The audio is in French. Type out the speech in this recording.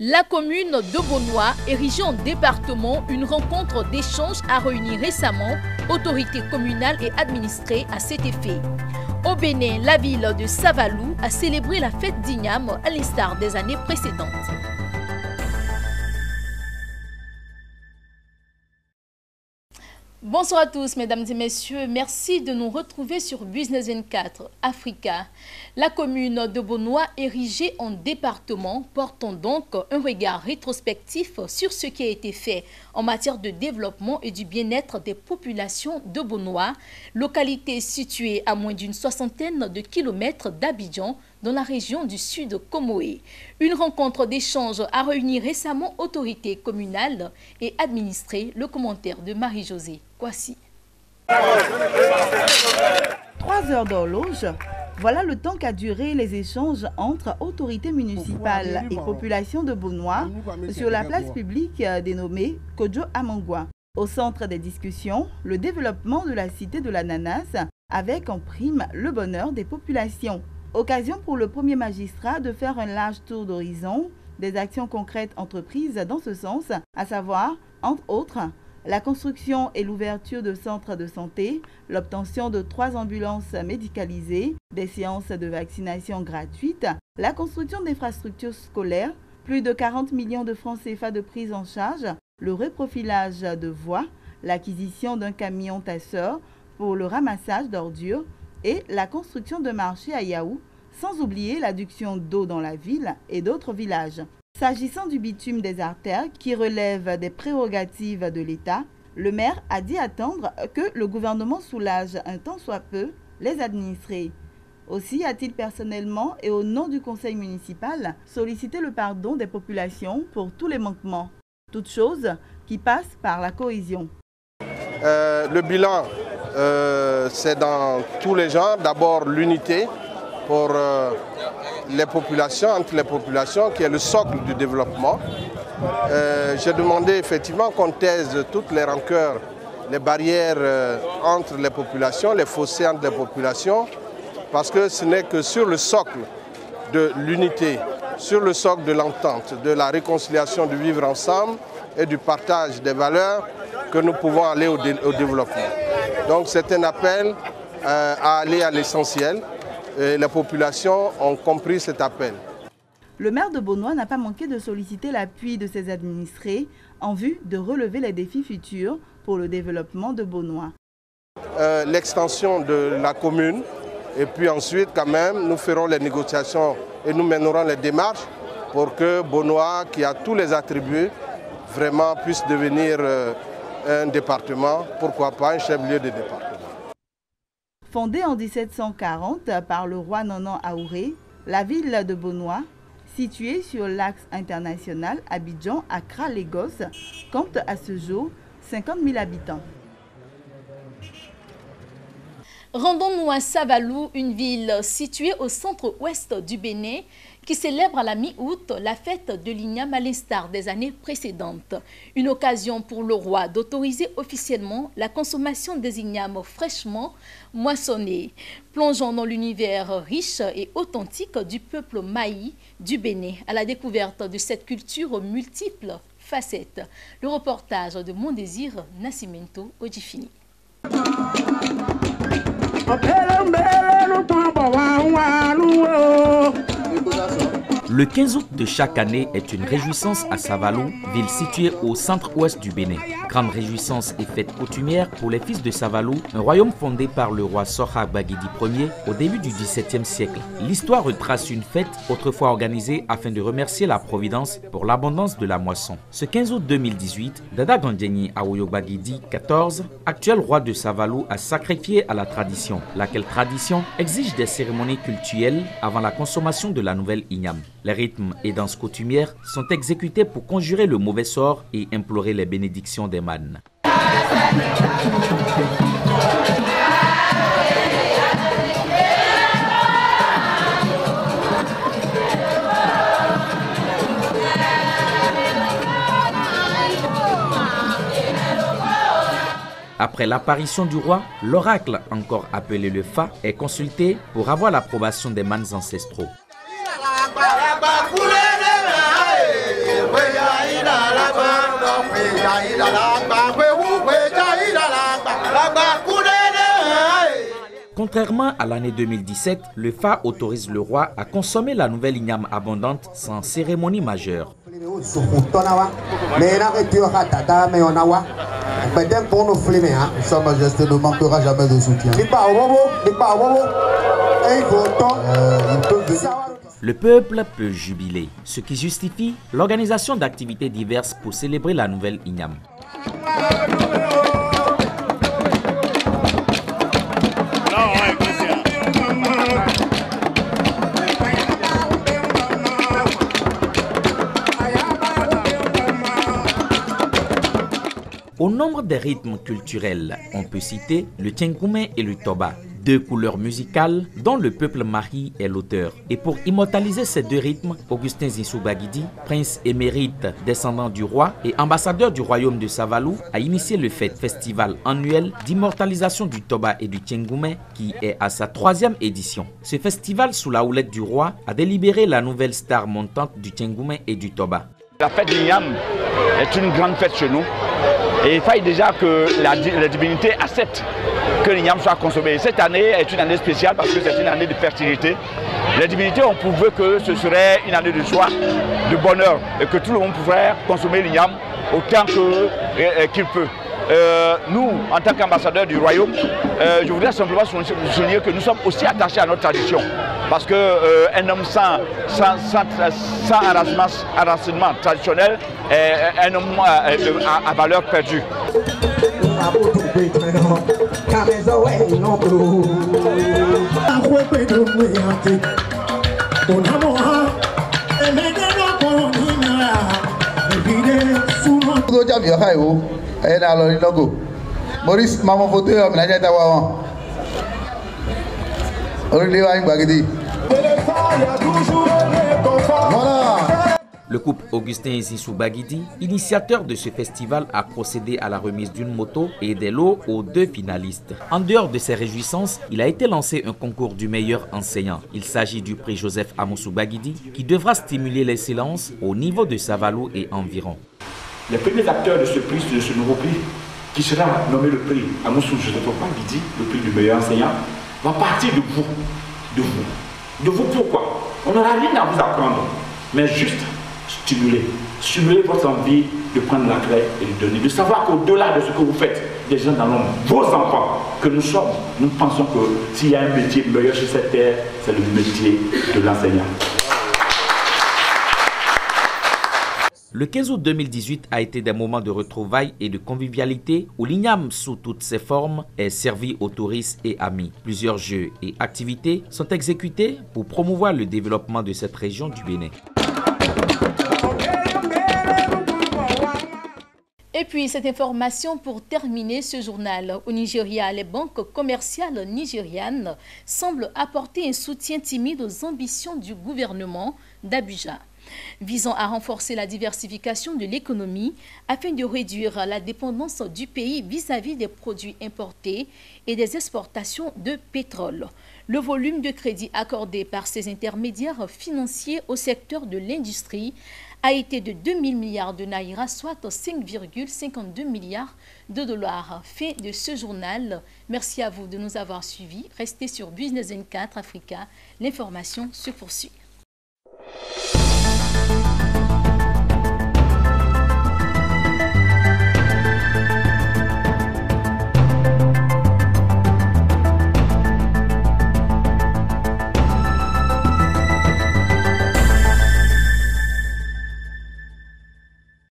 La commune de Bonois, érigée en département, une rencontre d'échange a réuni récemment autorités communales et administrées à cet effet. Au Bénin, la ville de Savalou a célébré la fête d'Ignam à l'instar des années précédentes. Bonsoir à tous, mesdames et messieurs. Merci de nous retrouver sur Business 24 Africa. La commune de Bonois, érigée en département, portant donc un regard rétrospectif sur ce qui a été fait en matière de développement et du bien-être des populations de Bonois, localité située à moins d'une soixantaine de kilomètres d'Abidjan, dans la région du sud Comoé. Une rencontre d'échange a réuni récemment autorités communales et administrées. Le commentaire de Marie-Josée Kwasi. 3 heures d'horloge, voilà le temps qu'a duré les échanges entre autorités municipales et population de Bonois sur la place publique dénommée Kodjo Amangwa. Au centre des discussions, le développement de la cité de l'ananas avec en prime le bonheur des populations. Occasion pour le premier magistrat de faire un large tour d'horizon des actions concrètes entreprises dans ce sens, à savoir, entre autres, la construction et l'ouverture de centres de santé, l'obtention de 3 ambulances médicalisées, des séances de vaccination gratuites, la construction d'infrastructures scolaires, plus de 40 millions de francs CFA de prise en charge, le reprofilage de voies, l'acquisition d'un camion tasseur pour le ramassage d'ordures, et la construction de marchés à Yaou, sans oublier l'adduction d'eau dans la ville et d'autres villages. S'agissant du bitume des artères qui relève des prérogatives de l'État, le maire a dit attendre que le gouvernement soulage un tant soit peu les administrés. Aussi a-t-il personnellement et au nom du conseil municipal sollicité le pardon des populations pour tous les manquements, toute chose qui passe par la cohésion. Le bilan, c'est dans tous les genres. D'abord l'unité pour les populations, entre les populations, qui est le socle du développement. J'ai demandé effectivement qu'on taise toutes les rancœurs, les barrières entre les populations, les fossés entre les populations, parce que ce n'est que sur le socle de l'unité, sur le socle de l'entente, de la réconciliation, du vivre ensemble et du partage des valeurs que nous pouvons aller au développement. Donc c'est un appel à aller à l'essentiel. Les populations ont compris cet appel. Le maire de Bonois n'a pas manqué de solliciter l'appui de ses administrés en vue de relever les défis futurs pour le développement de Bonois. L'extension de la commune, et puis ensuite quand même nous ferons les négociations et nous mènerons les démarches pour que Bonois, qui a tous les attributs, vraiment puisse devenir un département, pourquoi pas un chef-lieu de département. Fondée en 1740 par le roi Nanan Aouré, la ville de Bonois, située sur l'axe international Abidjan-Accra-Lagos, compte à ce jour 50 000 habitants. Rendons-nous à Savalou, une ville située au centre-ouest du Bénin, qui célèbre à la mi-août la fête de l'Ignam à l'instar des années précédentes. Une occasion pour le roi d'autoriser officiellement la consommation des ignames fraîchement moissonnés. Plongeons dans l'univers riche et authentique du peuple Maï du Bénin, à la découverte de cette culture aux multiples facettes. Le reportage de Mon Désir Nascimento Odifini. Le 15 août de chaque année est une réjouissance à Savalou, ville située au centre-ouest du Bénin. Grande réjouissance et fête coutumière pour les fils de Savalou, un royaume fondé par le roi Sohar Baguedi Ier au début du XVIIe siècle. L'histoire retrace une fête autrefois organisée afin de remercier la Providence pour l'abondance de la moisson. Ce 15 août 2018, Dada Gandjeni Awoyo Baguedi XIV, actuel roi de Savalou, a sacrifié à la tradition, laquelle tradition exige des cérémonies cultuelles avant la consommation de la nouvelle igname. Les rythmes et danses coutumières sont exécutés pour conjurer le mauvais sort et implorer les bénédictions des mânes. Après l'apparition du roi, l'oracle, encore appelé le Fa, est consulté pour avoir l'approbation des mânes ancestraux. Contrairement à l'année 2017, le FA autorise le roi à consommer la nouvelle igname abondante sans cérémonie majeure. Sa Majesté ne manquera jamais de soutien. Le peuple peut jubiler, ce qui justifie l'organisation d'activités diverses pour célébrer la nouvelle igname. Au nombre des rythmes culturels, on peut citer le Tchengoumé et le Toba, deux couleurs musicales dont le peuple Mahi est l'auteur. Et pour immortaliser ces deux rythmes, Augustin Zinsou Baguidi, prince émérite descendant du roi et ambassadeur du royaume de Savalou, a initié le festival annuel d'immortalisation du Toba et du Tchengoumé qui est à sa 3e édition. Ce festival sous la houlette du roi a délibéré la nouvelle star montante du Tchengoumé et du Toba. La fête de l'Igname est une grande fête chez nous. Et il faille déjà que la divinité accepte que l'igname soit consommé. Cette année est une année spéciale parce que c'est une année de fertilité. Les divinités ont prouvé que ce serait une année de joie, de bonheur, et que tout le monde pourrait consommer l'igname autant qu'il peut. Nous, en tant qu'ambassadeurs du royaume, je voudrais simplement souligner que nous sommes aussi attachés à notre tradition. Parce qu'un homme sans enracinement traditionnel est un homme à valeur perdue. Maurice, maman photo, Le couple Augustin Zinsou Baguidi, initiateur de ce festival, a procédé à la remise d'une moto et des lots aux 2 finalistes. En dehors de ces réjouissances, il a été lancé un concours du meilleur enseignant. Il s'agit du prix Joseph Amoussou Baguidi qui devra stimuler l'excellence au niveau de Savalou et environ. Les premiers acteurs de ce prix, de ce nouveau prix, qui sera nommé le prix Amoussou Joseph Baguidi, le prix du meilleur enseignant, va partir de vous. De vous. De vous pourquoi? On n'aura rien à vous apprendre, mais juste stimuler votre envie de prendre la clé et de donner, de savoir qu'au-delà de ce que vous faites, des gens dans l'ombre, vos enfants, que nous sommes, nous pensons que s'il y a un métier meilleur sur cette terre, c'est le métier de l'enseignant. Le 15 août 2018 a été des moments de retrouvailles et de convivialité où l'igname sous toutes ses formes est servi aux touristes et amis. Plusieurs jeux et activités sont exécutés pour promouvoir le développement de cette région du Bénin. Et puis, cette information pour terminer ce journal. Au Nigeria, les banques commerciales nigérianes semblent apporter un soutien timide aux ambitions du gouvernement d'Abuja, visant à renforcer la diversification de l'économie afin de réduire la dépendance du pays vis-à-vis des produits importés et des exportations de pétrole. Le volume de crédit accordé par ces intermédiaires financiers au secteur de l'industrie a été de 2 000 milliards de naira, soit 5,52 milliards de dollars. Fin de ce journal. Merci à vous de nous avoir suivis. Restez sur Business 24 Africa. L'information se poursuit.